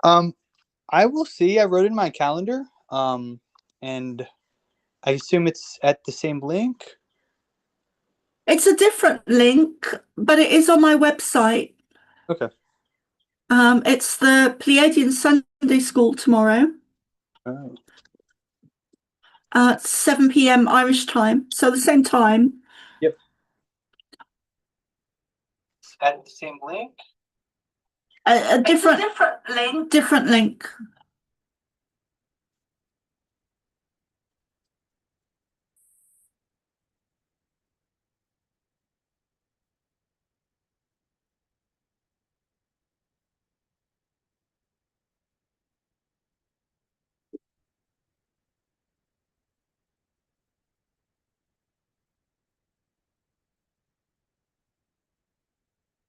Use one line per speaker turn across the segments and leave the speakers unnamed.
Um, I will see. I wrote in my calendar. And I assume it's at the same link.
It's a different link, but it is on my website.
Okay.
It's the Pleiadian Sunday School tomorrow
Oh.
at 7 p.m. Irish time. So the same time.
Yep. At the same link.
A
It's a
different
different link.
different link.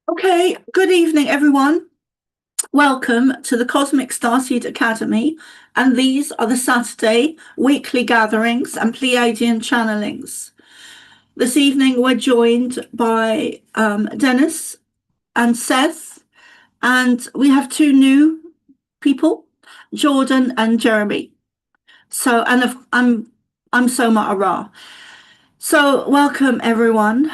Okay, good evening, everyone. Welcome to the Cosmic Starseed Academy, and these are the Saturday weekly gatherings and Pleiadian channelings. This evening, we're joined by Dennis and Seth, and we have two new people, Jordan and Jeremy. So, and I'm Soma Ara. So, welcome everyone.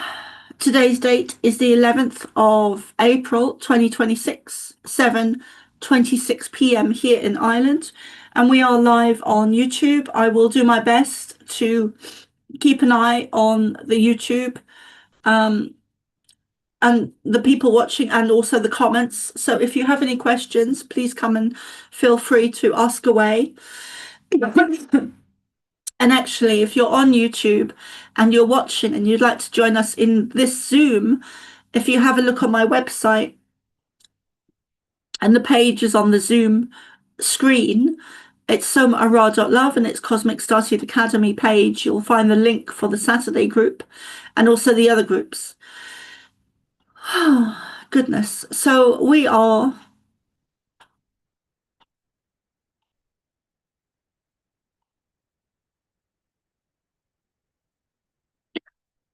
Today's date is the 11th of April 2026, 7:26 p.m. here in Ireland, and we are live on YouTube. I will do my best to keep an eye on the YouTube and the people watching and also the comments. So if you have any questions, please come and feel free to ask away. And actually, if you're on YouTube and you're watching and you'd like to join us in this Zoom, if you have a look on my website and the page is on the Zoom screen, it's somaara.love and it's Cosmic Starseed Academy page. You'll find the link for the Saturday group and also the other groups. Oh, goodness. So we are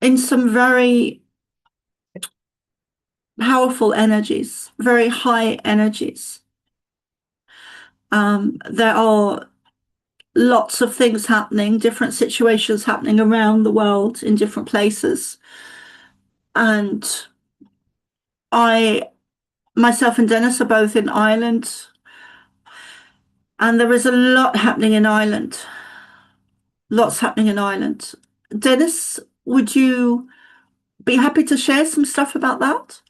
in some very powerful energies, very high energies. There are lots of things happening, different situations happening around the world in different places. And myself and Dennis are both in Ireland, and there is a lot happening in Ireland. Lots happening in Ireland. Dennis, would you be happy to share some stuff about that?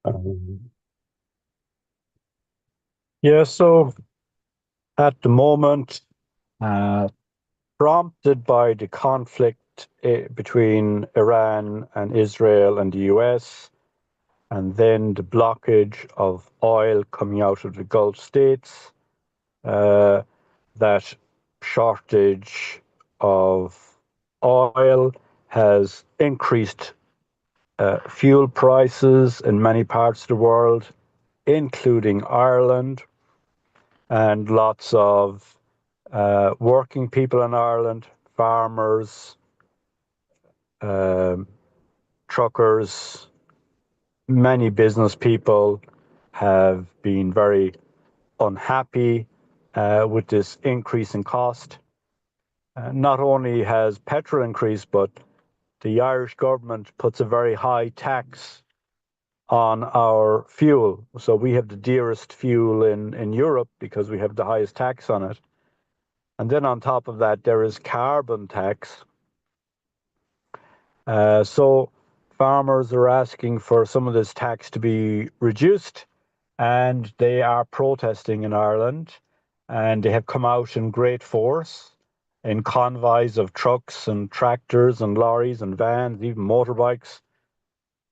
Um, yeah, so at the moment, uh, prompted by the conflict between Iran and Israel and the US, and then the blockage of oil coming out of the Gulf states, that shortage of oil has increased fuel prices in many parts of the world, including Ireland, and lots of working people in Ireland, farmers, um truckers, many business people have been very unhappy with this increase in cost. Not only has petrol increased, but the Irish government puts a very high tax on our fuel. So we have the dearest fuel in Europe because we have the highest tax on it. And then on top of that, there is carbon tax. So farmers are asking for some of this tax to be reduced, and they are protesting in Ireland, and they have come out in great force in convoys of trucks and tractors and lorries and vans, even motorbikes.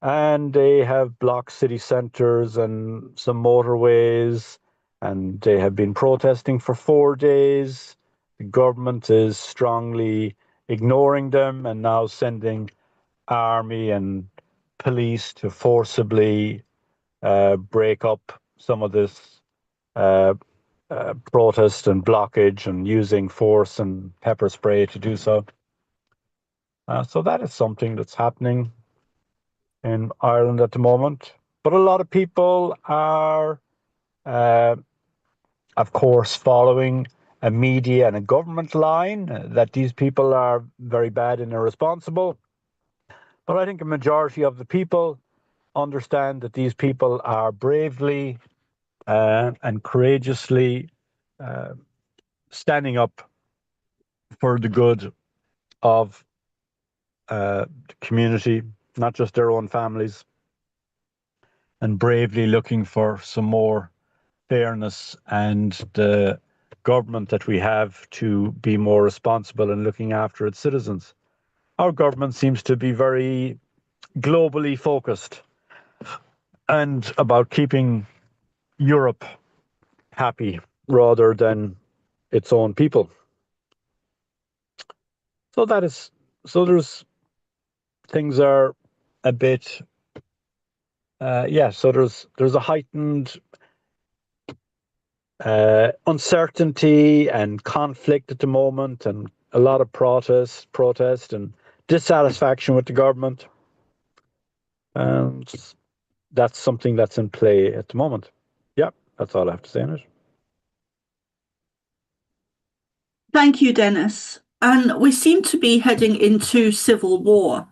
And they have blocked city centres and some motorways, and they have been protesting for 4 days. The government is strongly ignoring them and now sending army and police to forcibly break up some of this protest and blockage and using force and pepper spray to do so. So that is something that's happening in Ireland at the moment. But a lot of people are, of course, following a media and a government line that these people are very bad and irresponsible. But I think a majority of the people understand that these people are bravely and courageously standing up for the good of the community, not just their own families, and bravely looking for some more fairness and the government that we have to be more responsible in looking after its citizens. Our government seems to be very globally focused and about keeping Europe happy rather than its own people. So there's things are a bit so there's a heightened uncertainty and conflict at the moment, and a lot of protest and dissatisfaction with the government, and that's something that's in play at the moment. Yeah, that's all I have to say on it.
Thank you, Dennis. And we seem to be heading into civil war.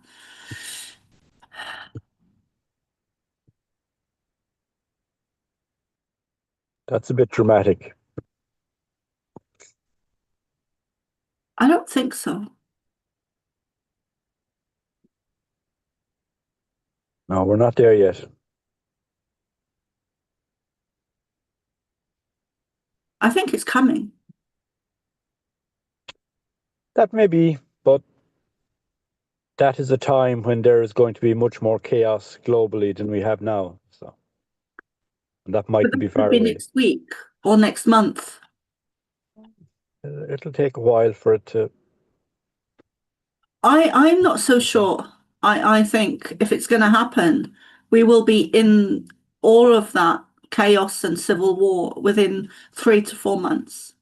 That's a bit dramatic.
I don't think so.
No, we're not there yet.
I think it's coming.
That may be, but that is a time when there is going to be much more chaos globally than we have now. So, and that mightn't be far
Could be
away.
next week or next month.
It'll take a while for it to.
I'm not so sure. I think if it's going to happen, we will be in all of that chaos and civil war within 3 to 4 months.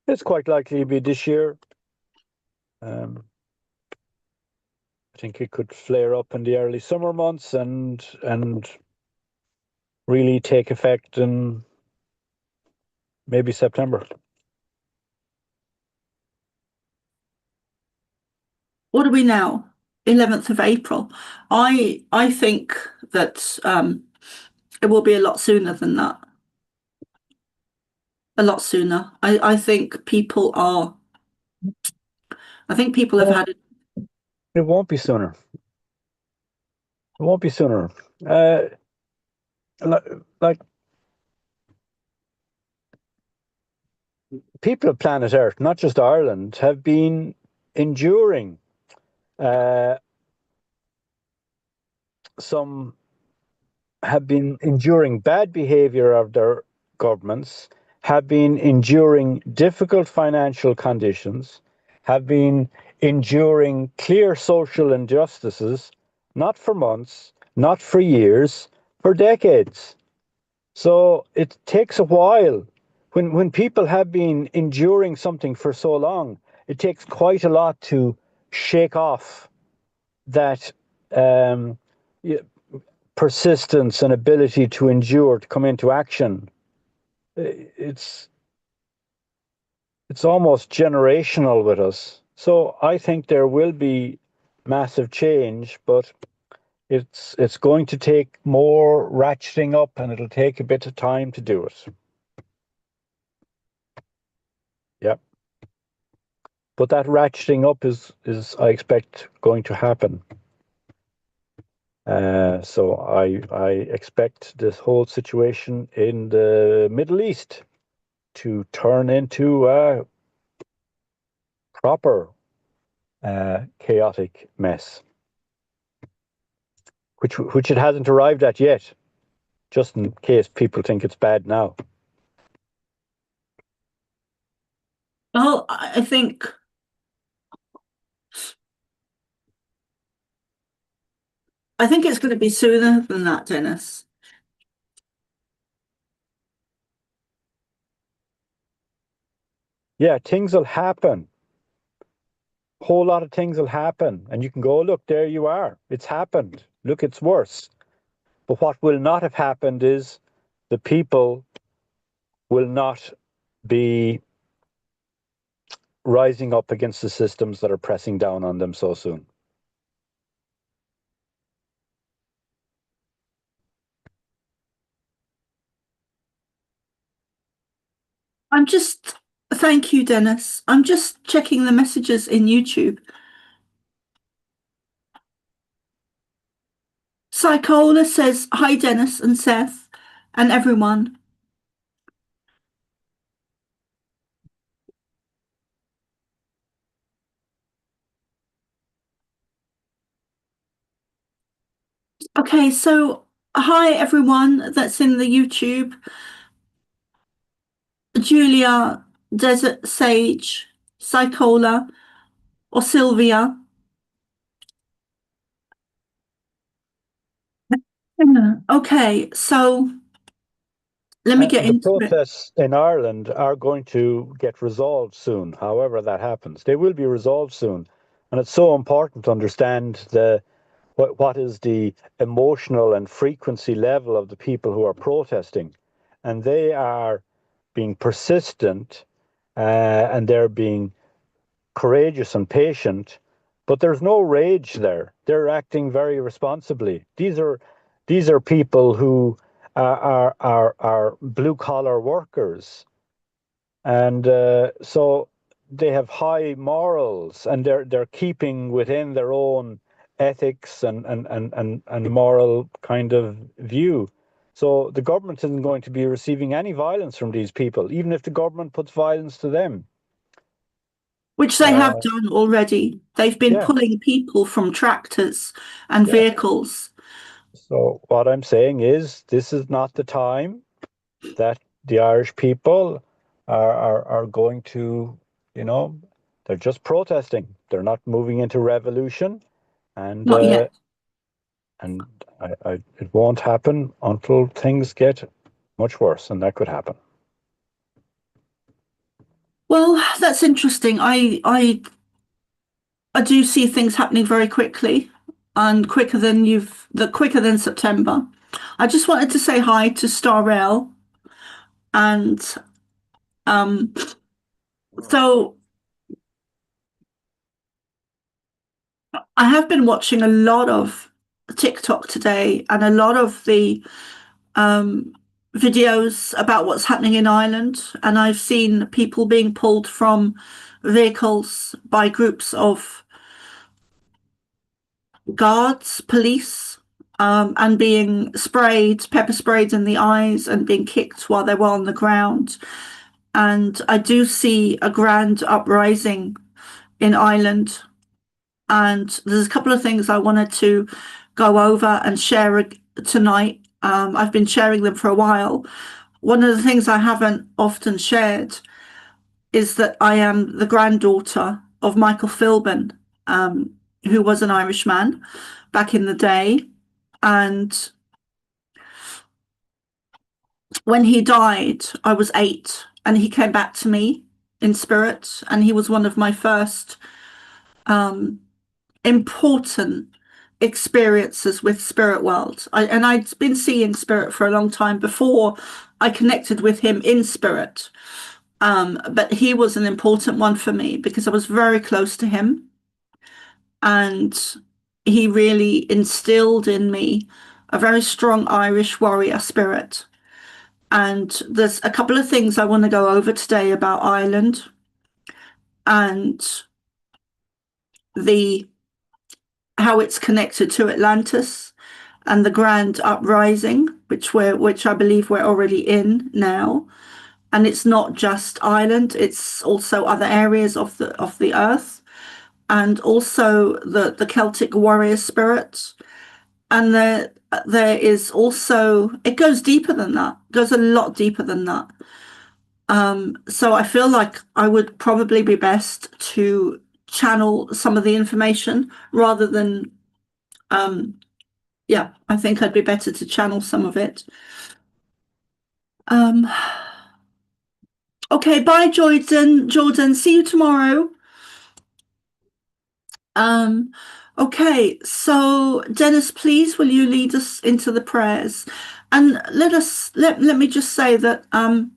It's quite likely to be this year. I think it could flare up in the early summer months and really take effect in maybe September.
What are we now? 11th of April. I think that it will be a lot sooner than that. A lot sooner. I think people have had it.
It won't be sooner. It won't be sooner. Like people of planet Earth, not just Ireland, have been enduring bad behavior of their governments, have been enduring difficult financial conditions, have been enduring clear social injustices, not for months, not for years, for decades. So it takes a while. When people have been enduring something for so long, it takes quite a lot to shake off that persistence and ability to endure, to come into action. It's almost generational with us. So I think there will be massive change, but it's going to take more ratcheting up, and it'll take a bit of time to do it. Yep. But that ratcheting up is I expect going to happen. So I expect this whole situation in the Middle East to turn into a proper chaotic mess, which it hasn't arrived at yet, just in case people think it's bad now.
Well, I think it's going to be sooner than that, Dennis.
Yeah, things will happen. Whole lot of things will happen, and you can go, look, there you are. It's happened. Look, it's worse. But what will not have happened is the people will not be rising up against the systems that are pressing down on them so soon.
Thank you, Dennis. I'm just checking the messages in YouTube. Psychola says, hi, Dennis and Seth and everyone. Okay, so hi, everyone that's in the YouTube. Julia, Desert Sage, Psychola, or Sylvia. Okay, so let me get
The
into it.
protests in Ireland are going to get resolved soon, however that happens. They will be resolved soon. And it's so important to understand what is the emotional and frequency level of the people who are protesting. And they are being persistent and they're being courageous and patient, but there's no rage there. They're acting very responsibly. These are people who are blue collar workers, and so they have high morals, and they're keeping within their own ethics and moral kind of view. So the government isn't going to be receiving any violence from these people, even if the government puts violence to them.
Which they have
Uh,
done already. They've been
yeah,
pulling people from tractors and
yeah.
vehicles.
So what I'm saying is, this is not the time that the Irish people are going to, you know, they're just protesting. They're not moving into revolution, and
Not yet.
it won't happen until things get much worse, and that could happen.
Well, that's interesting. I do see things happening very quickly and quicker than September. I just wanted to say hi to Starrell and um so I have been watching a lot of TikTok today and a lot of the um videos about what's happening in Ireland, and I've seen people being pulled from vehicles by groups of guards, police, and being pepper sprayed in the eyes and being kicked while they were on the ground. And I do see a grand uprising in Ireland. And there's a couple of things I wanted to go over and share tonight. I've been sharing them for a while. One of the things I haven't often shared is that I am the granddaughter of Michael Philbin, who was an Irishman back in the day. And when he died, I was 8, and he came back to me in spirit. And he was one of my first important experiences with spirit world. And I'd been seeing spirit for a long time before I connected with him in spirit. But he was an important one for me because I was very close to him. And he really instilled in me a very strong Irish warrior spirit. And there's a couple of things I want to go over today about Ireland and the how it's connected to Atlantis and the grand uprising, which I believe we're already in now. And it's not just Ireland; it's also other areas of the earth, and also the Celtic warrior spirit. And there is also, it goes deeper than that, goes a lot deeper than that. So I feel like I would probably be best to channel some of the information rather than, yeah, I think I'd be better to channel some of it. Um, Okay, bye, Jordan. Jordan, see you tomorrow. Okay, so Dennis, please will you lead us into the prayers? And let me just say that when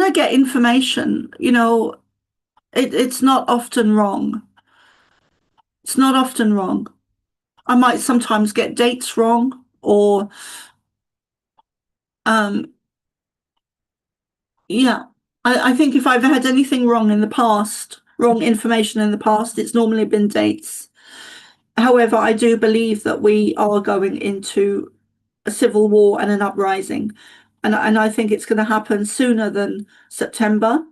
I get information, it's not often wrong. It's not often wrong. I might sometimes get dates wrong, or yeah. I think if I've had anything wrong in the past, wrong information in the past, it's normally been dates. However, I do believe that we are going into a civil war and an uprising, and I think it's going to happen sooner than September.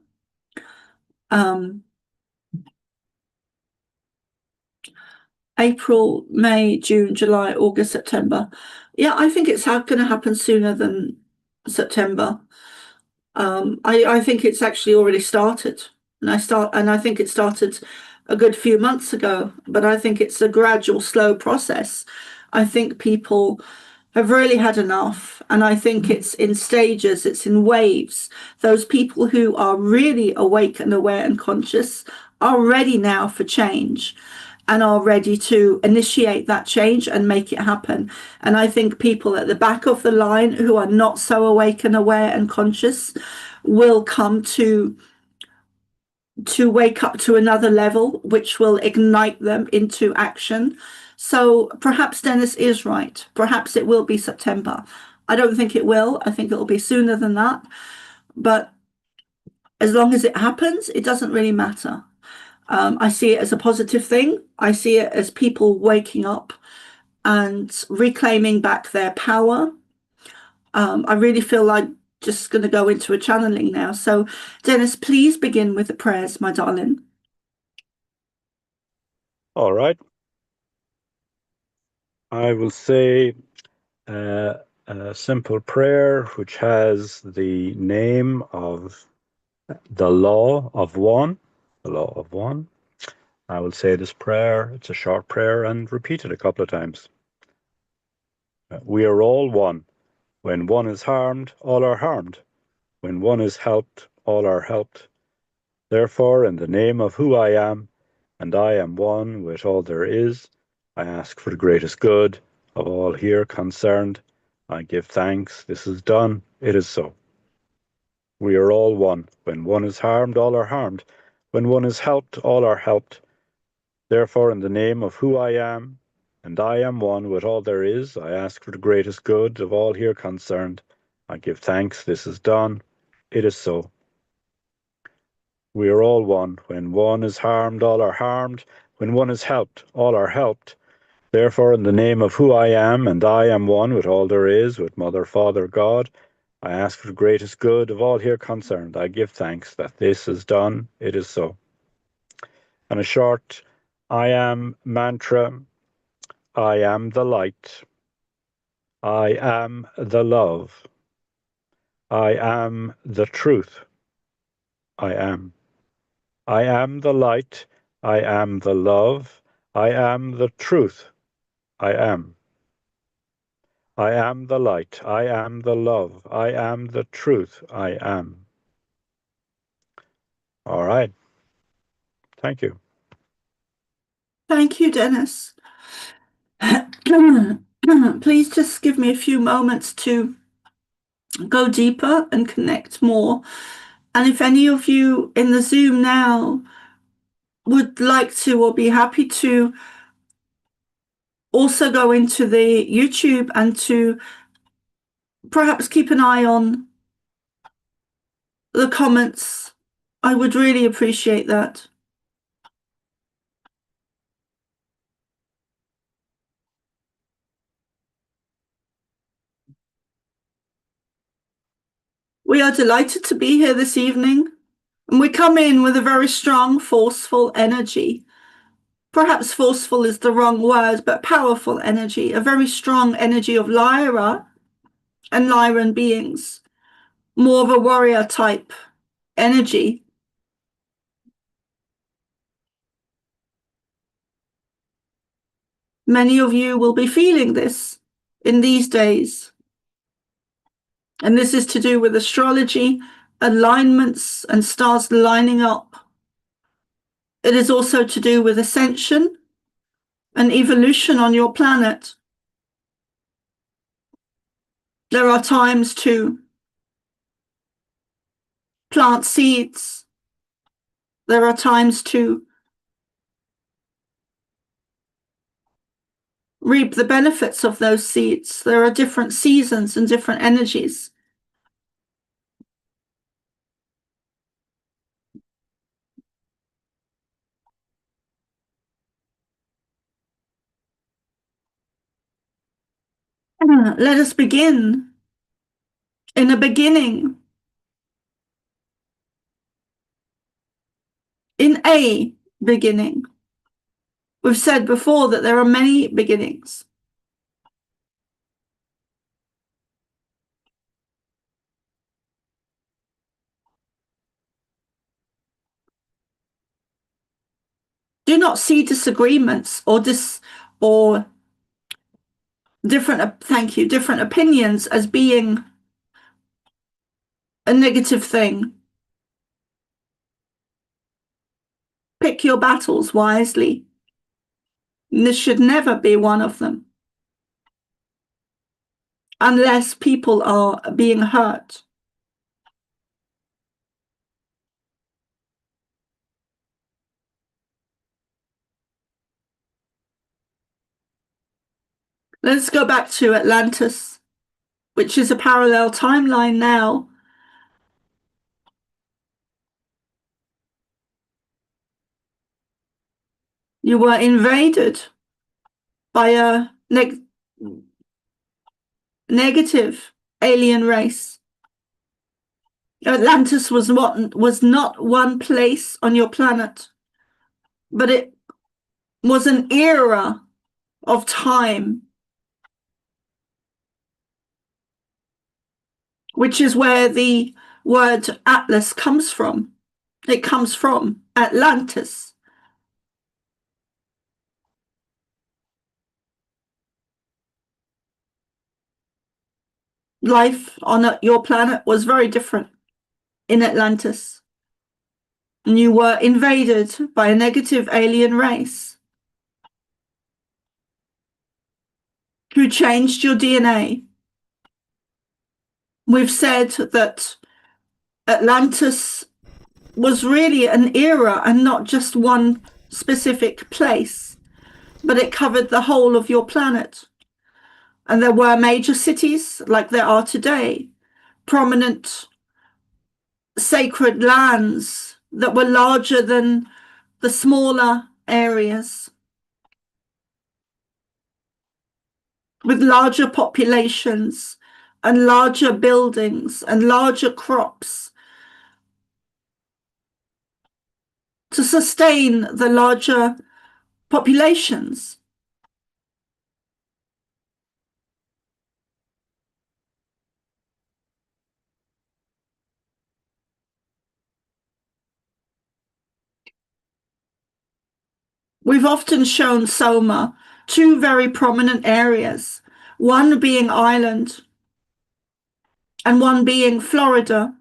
April, May, June, July, August, September. Yeah, I think it's going to happen sooner than September. I think it's actually already started, and I think it started a good few months ago. But I think it's a gradual, slow process. I think people have really had enough, and I think it's in stages, it's in waves. Those people who are really awake and aware and conscious are ready now for change, and are ready to initiate that change and make it happen. And I think people at the back of the line who are not so awake and aware and conscious will come to wake up to another level, which will ignite them into action. So perhaps Dennis is right. Perhaps it will be September. I don't think it will. I think it will be sooner than that. But as long as it happens, it doesn't really matter. I see it as a positive thing. I see it as people waking up and reclaiming back their power. I really feel like just going to go into a channeling now. So, Dennis, please begin with the prayers, my darling.
All right. I will say a simple prayer which has the name of the law of one. The law of one. I will say this prayer. It's a short prayer and repeat it a couple of times. We are all one. When one is harmed, all are harmed. When one is helped, all are helped. Therefore, in the name of who I am, and I am one with all there is, I ask for the greatest good of all here concerned. I give thanks. This is done. It is so. We are all one. When one is harmed, all are harmed. When one is helped, all are helped. Therefore, in the name of who I am, and I am one with all there is, I ask for the greatest good of all here concerned. I give thanks. This is done. It is so. We are all one. When one is harmed, all are harmed. When one is helped, all are helped. Therefore, in the name of who I am, and I am one with all there is, with Mother, Father, God, I ask for the greatest good of all here concerned. I give thanks that this is done. It is so. And a short I am mantra. I am the light. I am the love. I am the truth. I am. I am the light. I am the love. I am the truth. I am. I am the light. I am the love. I am the truth. I am. All right. Thank you.
Thank you, Dennis. Please just give me a few moments to go deeper and connect more. And if any of you in the Zoom now would like to or be happy to also go into the YouTube and to perhaps keep an eye on the comments, I would really appreciate that. We are delighted to be here this evening, and we come in with a very strong, forceful energy. Perhaps forceful is the wrong word, but powerful energy, a very strong energy of Lyra and Lyran beings, more of a warrior type energy. Many of you will be feeling this in these days. And this is to do with astrology, alignments, and stars lining up. It is also to do with ascension and evolution on your planet. There are times to plant seeds. There are times to reap the benefits of those seeds. There are different seasons and different energies. Let us begin. In the beginning, in a beginning. We've said before that there are many beginnings. Do not see disagreements or different opinions as being a negative thing. Pick your battles wisely. This should never be one of them, unless people are being hurt. Let's go back to Atlantis, which is a parallel timeline now. You were invaded by a negative alien race. Atlantis was not one place on your planet, but it was an era of time, which is where the word Atlas comes from. It comes from Atlantis. Life on your planet was very different in Atlantis. And you were invaded by a negative alien race who changed your DNA. We've said that Atlantis was really an era and not just one specific place, but it covered the whole of your planet. And there were major cities like there are today, prominent sacred lands that were larger than the smaller areas, with larger populations and larger buildings and larger crops to sustain the larger populations. We've often shown Soma, two very prominent areas, one being Ireland and one being Florida.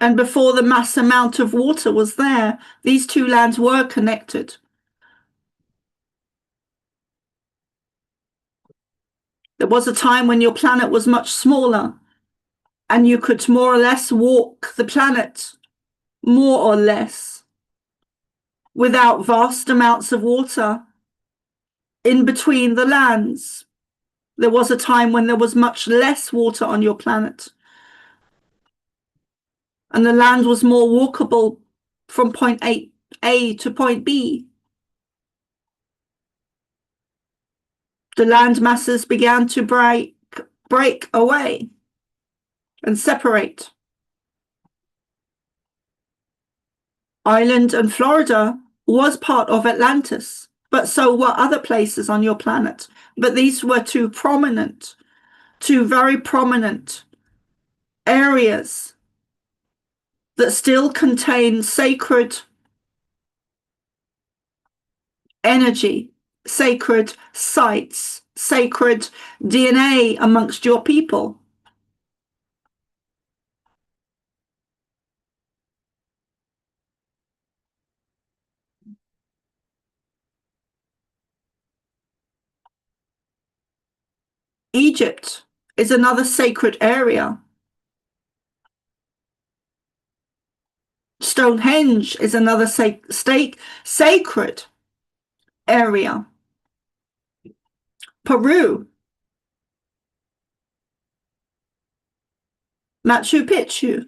And before the mass amount of water was there, these two lands were connected. There was a time when your planet was much smaller and you could more or less walk the planet, more or less, without vast amounts of water in between the lands. There was a time when there was much less water on your planet, and the land was more walkable from point A to point B. The land masses began to break away and separate. Ireland and Florida was part of Atlantis, but so were other places on your planet. But these were two very prominent areas that still contain sacred energy, sacred sites, sacred DNA amongst your people. Egypt is another sacred area. Stonehenge is another sacred area. Peru, Machu Picchu.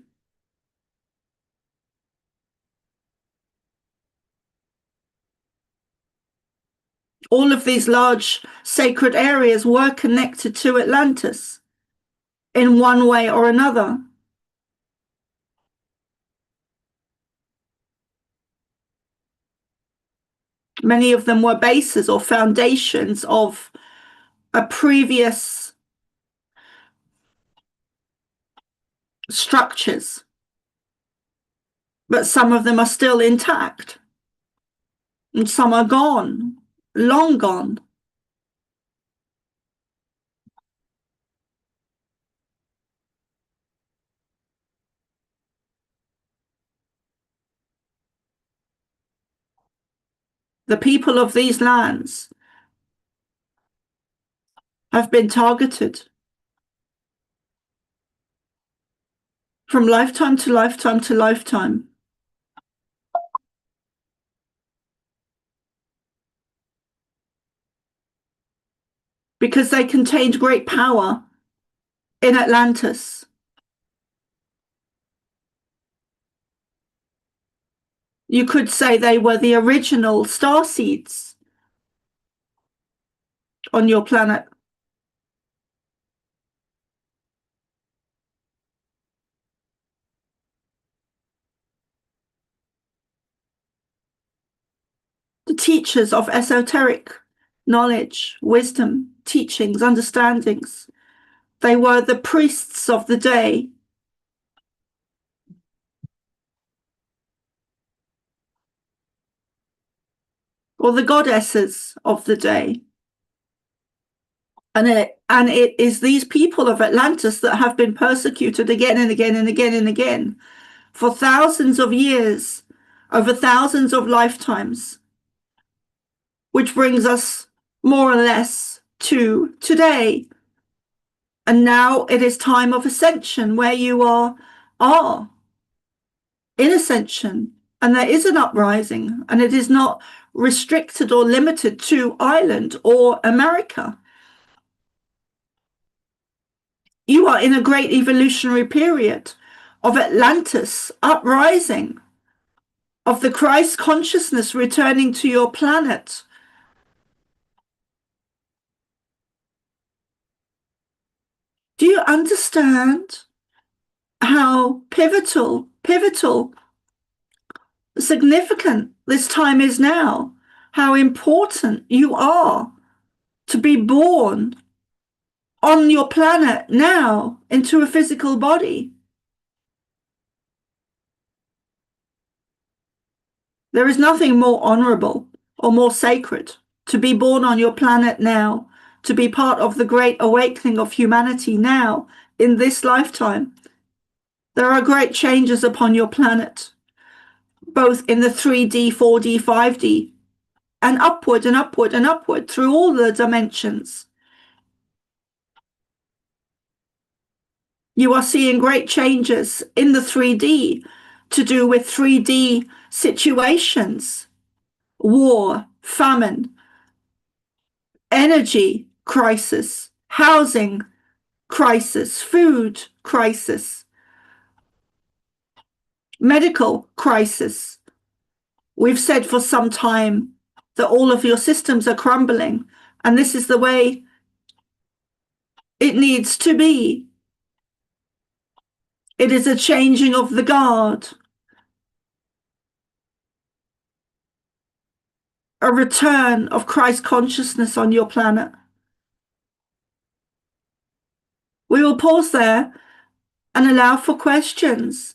All of these large sacred areas were connected to Atlantis in one way or another. Many of them were bases or foundations of a previous structures, but some of them are still intact and some are gone, long gone. The people of these lands have been targeted from lifetime to lifetime to lifetime. Because they contained great power in Atlantis. You could say they were the original starseeds on your planet. The teachers of esoteric knowledge, wisdom, teachings, understandings. They were the priests of the day. Or the goddesses of the day. And it is these people of Atlantis that have been persecuted again and again and again and again for thousands of years, over thousands of lifetimes, which brings us more or less to today. And now it is time of ascension, where you are in ascension, and there is an uprising, and it is not restricted or limited to Ireland or America. You are in a great evolutionary period of Atlantis uprising, of the Christ consciousness returning to your planet. Do you understand how pivotal, significant this time is now? How important you are to be born on your planet now into a physical body. There is nothing more honorable or more sacred to be born on your planet now, to be part of the great awakening of humanity now, in this lifetime. There are great changes upon your planet, both in the 3D, 4D, 5D, and upward and upward and upward through all the dimensions. You are seeing great changes in the 3D to do with 3D situations, war, famine, energy crisis, housing crisis, food crisis, medical crisis. We've said for some time that all of your systems are crumbling, and this is the way it needs to be. It is a changing of the guard, a return of Christ consciousness on your planet. We will pause there and allow for questions.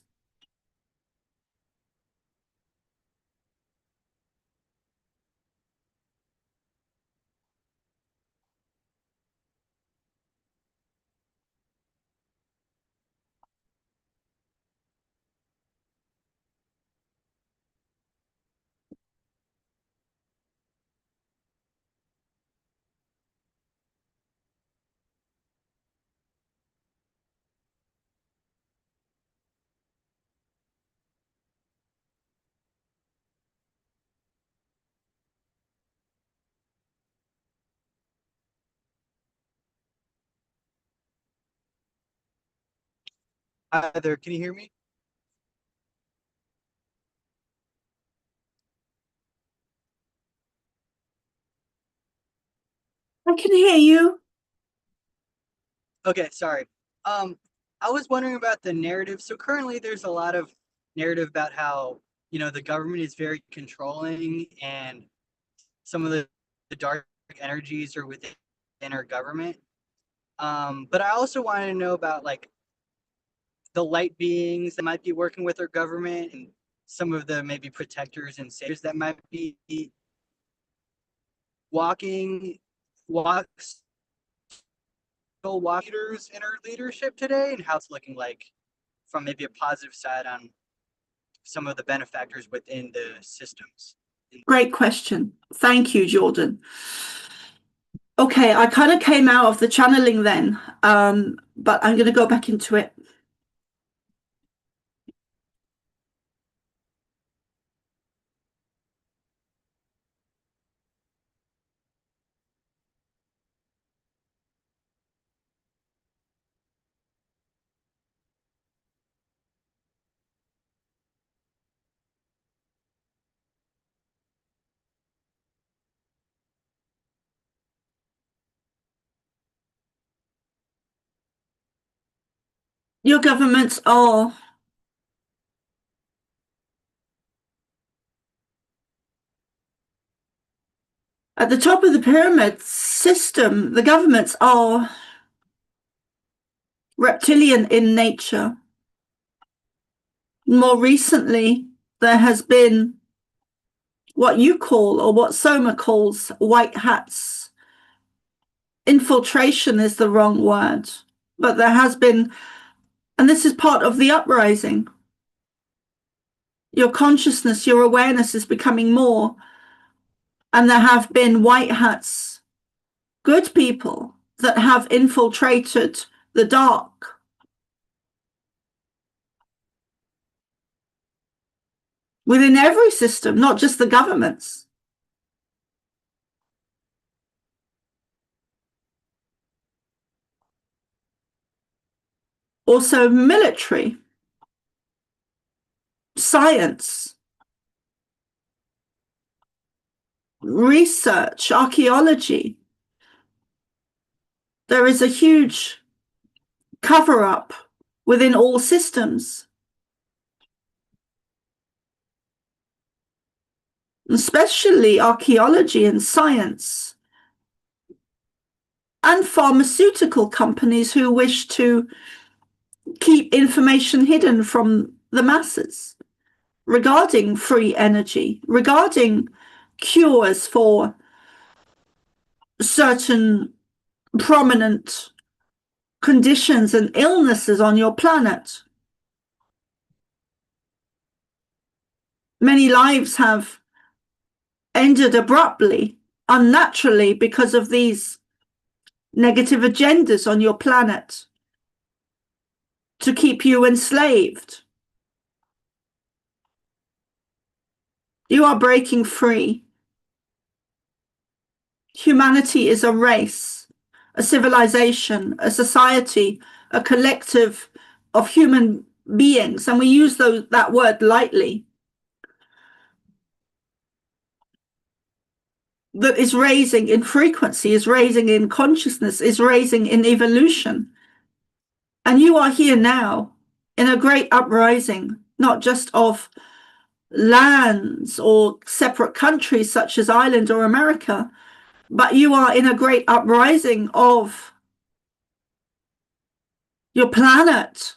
Hi there, can you hear me?
I can hear you.
Okay, sorry. I was wondering about the narrative. So currently there's a lot of narrative about how, the government is very controlling and some of the dark energies are within our government. But I also wanted to know about like the light beings that might be working with our government and some of the maybe protectors and saviors that might be walking walks leaders in our leadership today and how it's looking like from maybe a positive side on some of the benefactors within the systems.
Great question. Thank you, Jordan. Okay, I kind of came out of the channeling then, but I'm going to go back into it. Your governments are at the top of the pyramid system. The governments are reptilian in nature. More recently, there has been what you call, or what Soma calls, white hats. Infiltration is the wrong word, but there has been, and this is part of the uprising. Your consciousness, your awareness is becoming more, and there have been white hats, good people that have infiltrated the dark. Within every system, not just the governments. Also military, science, research, archaeology. There is a huge cover-up within all systems, especially archaeology and science, and pharmaceutical companies who wish to keep information hidden from the masses regarding free energy, regarding cures for certain prominent conditions and illnesses on your planet. Many lives have ended abruptly, unnaturally, because of these negative agendas on your planet to keep you enslaved. You are breaking free. Humanity is a race, a civilization, a society, a collective of human beings, and we use that word lightly, that is raising in frequency, is raising in consciousness, is raising in evolution. And you are here now in a great uprising, not just of lands or separate countries such as Ireland or America, but you are in a great uprising of your planet.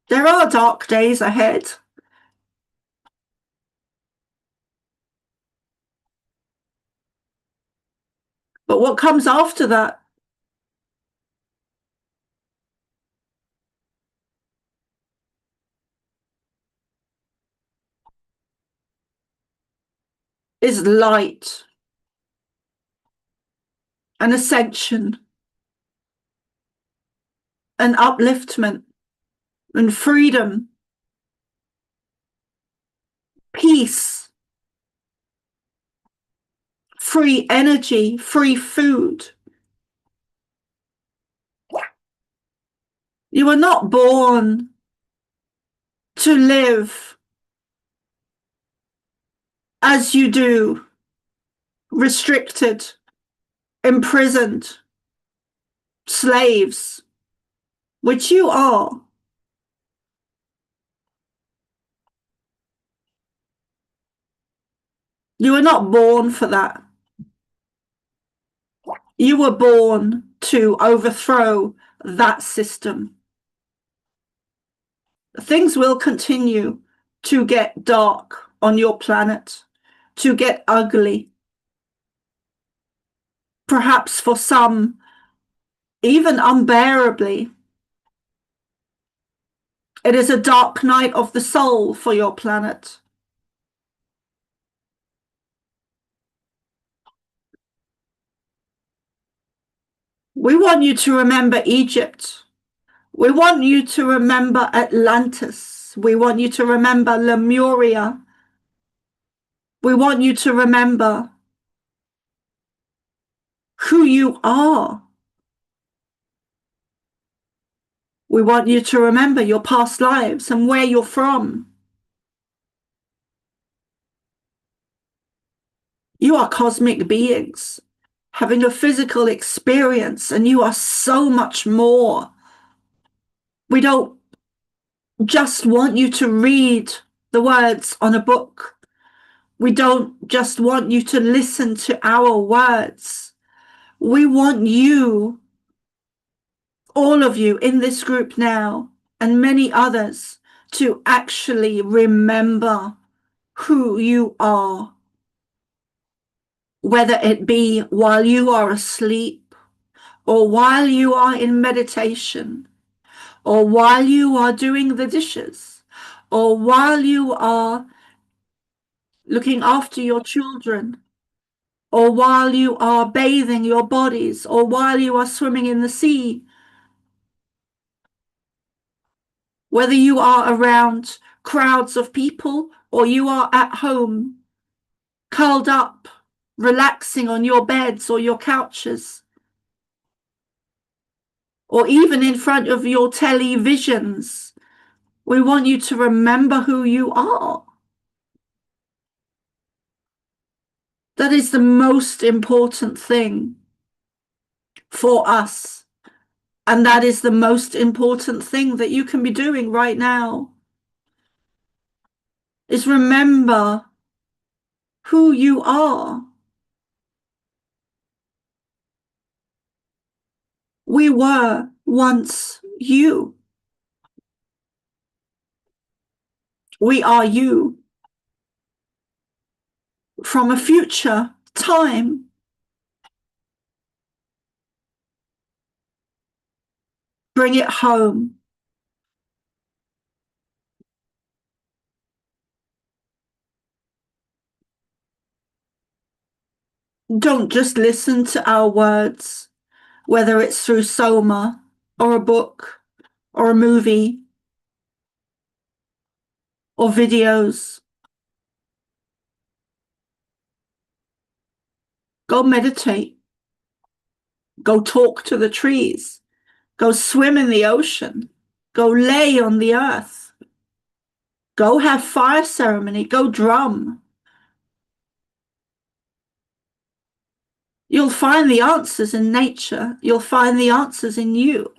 There are dark days ahead. But what comes after that is light, an ascension, an upliftment, and freedom, peace, free energy, free food. You were not born to live as you do, restricted, imprisoned, slaves, which you are. You were not born for that. You were born to overthrow that system. Things will continue to get dark on your planet, to get ugly. Perhaps for some, even unbearably. It is a dark night of the soul for your planet. We want you to remember Egypt. We want you to remember Atlantis. We want you to remember Lemuria. We want you to remember who you are. We want you to remember your past lives and where you're from. You are cosmic beings having a physical experience, and you are so much more. We don't just want you to read the words on a book. We don't just want you to listen to our words. We want you, all of you in this group now, and many others, to actually remember who you are. Whether it be while you are asleep, or while you are in meditation, or while you are doing the dishes, or while you are looking after your children, or while you are bathing your bodies, or while you are swimming in the sea. Whether you are around crowds of people, or you are at home, curled up, relaxing on your beds or your couches, or even in front of your televisions, we want you to remember who you are. That is the most important thing for us. And that is the most important thing that you can be doing right now, is remember who you are. We were once you. We are you from a future time. Bring it home. Don't just listen to our words, whether it's through Soma or a book or a movie or videos. Go meditate. Go talk to the trees. Go swim in the ocean. Go lay on the earth. Go have fire ceremony. Go drum. You'll find the answers in nature. You'll find the answers in you.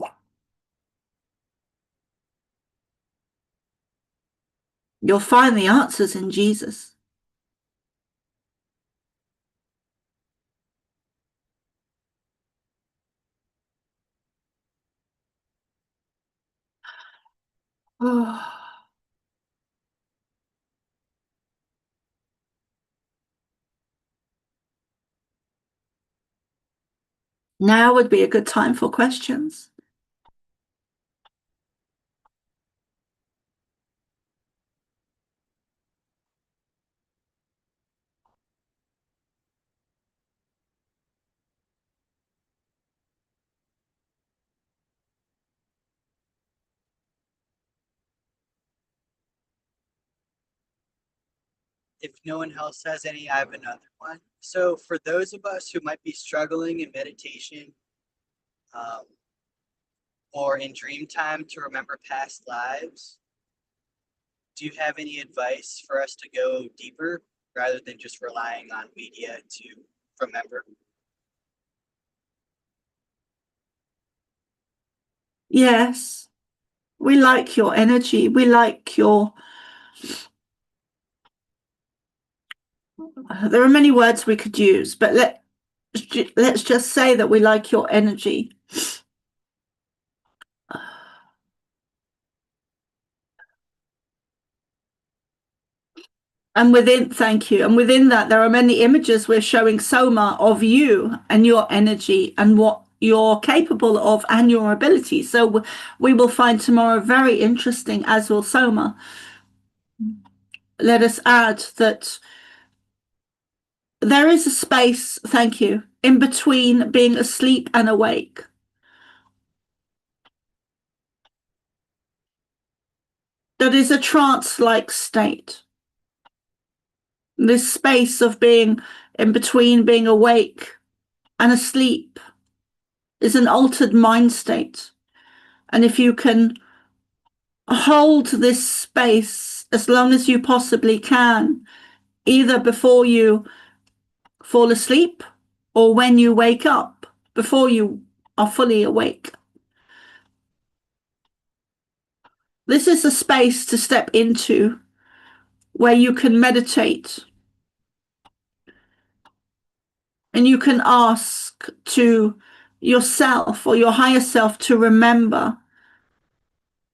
You'll find the answers in Jesus. Oh. Now would be a good time for questions.
If no one else has any, I have another one. So for those of us who might be struggling in meditation, um, or in dream time to remember past lives, do you have any advice for us to go deeper rather than just relying on media to remember?
Yes, we like your energy. We like your. There are many words we could use, but let's just say that we like your energy. And thank you. And within that, there are many images we're showing Soma of you and your energy and what you're capable of and your ability. So we will find tomorrow very interesting, as will Soma. Let us add that there is a space, thank you, in between being asleep and awake. That is a trance-like state. This space of being in between being awake and asleep is an altered mind state. And if you can hold this space as long as you possibly can, either before you fall asleep or when you wake up, before you are fully awake. This is a space to step into where you can meditate and you can ask to yourself or your higher self to remember.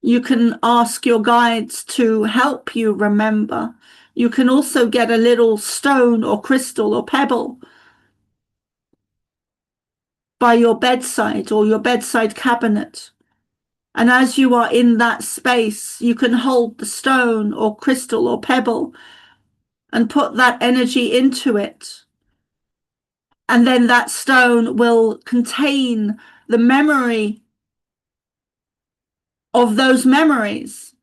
You can ask your guides to help you remember. You can also get a little stone or crystal or pebble by your bedside or your bedside cabinet. And as you are in that space, you can hold the stone or crystal or pebble and put that energy into it. And then that stone will contain the memory of those memories.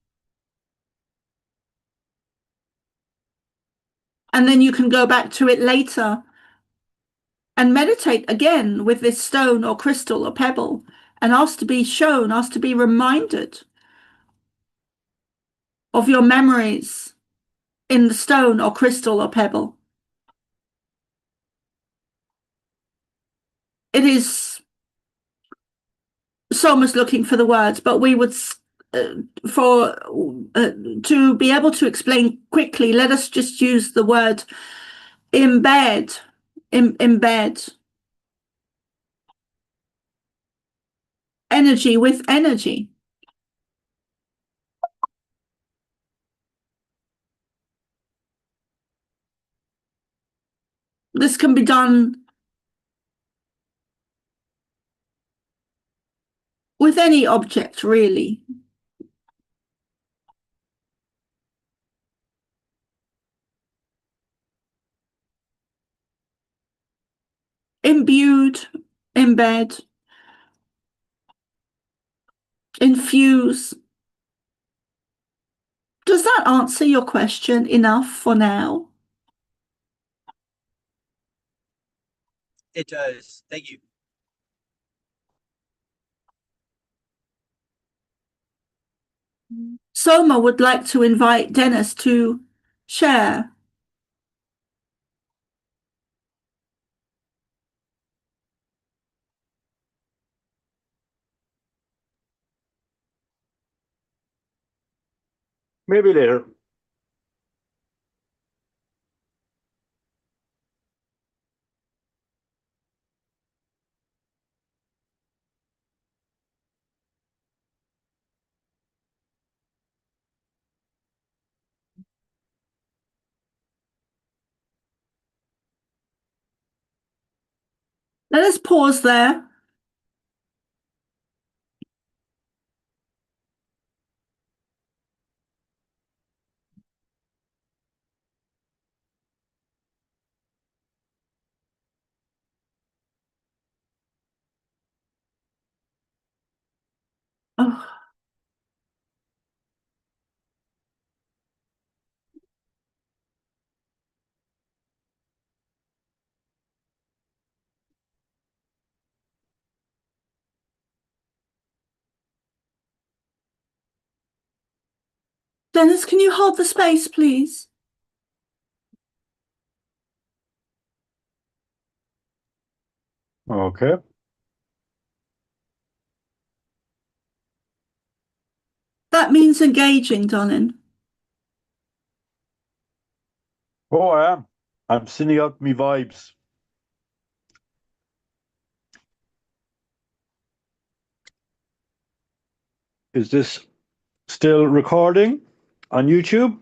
And then you can go back to it later and meditate again with this stone or crystal or pebble and ask to be shown, ask to be reminded of your memories in the stone or crystal or pebble. It is so much looking for the words, but we would, for to be able to explain quickly, let us just use the word embed, embed energy with energy. This can be done with any object, really. Imbued, embed, infuse. Does that answer your question enough for now?
It does. Thank you.
Soma would like to invite Dennis to share.
Maybe later. Let us pause there. Oh,
Dennis, can you hold the space, please?
Okay.
That means engaging, darling.
Oh, I am. I'm sending out me vibes. Is this still recording on YouTube?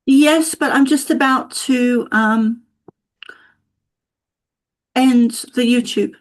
Yes, but I'm just about to end the YouTube.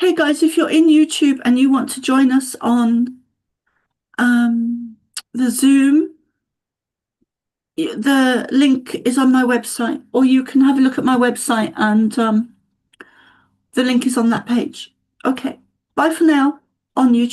Hey guys, if you're in YouTube and you want to join us on the Zoom, the link is on my website, or you can have a look at my website and the link is on that page. Okay, bye for now on YouTube.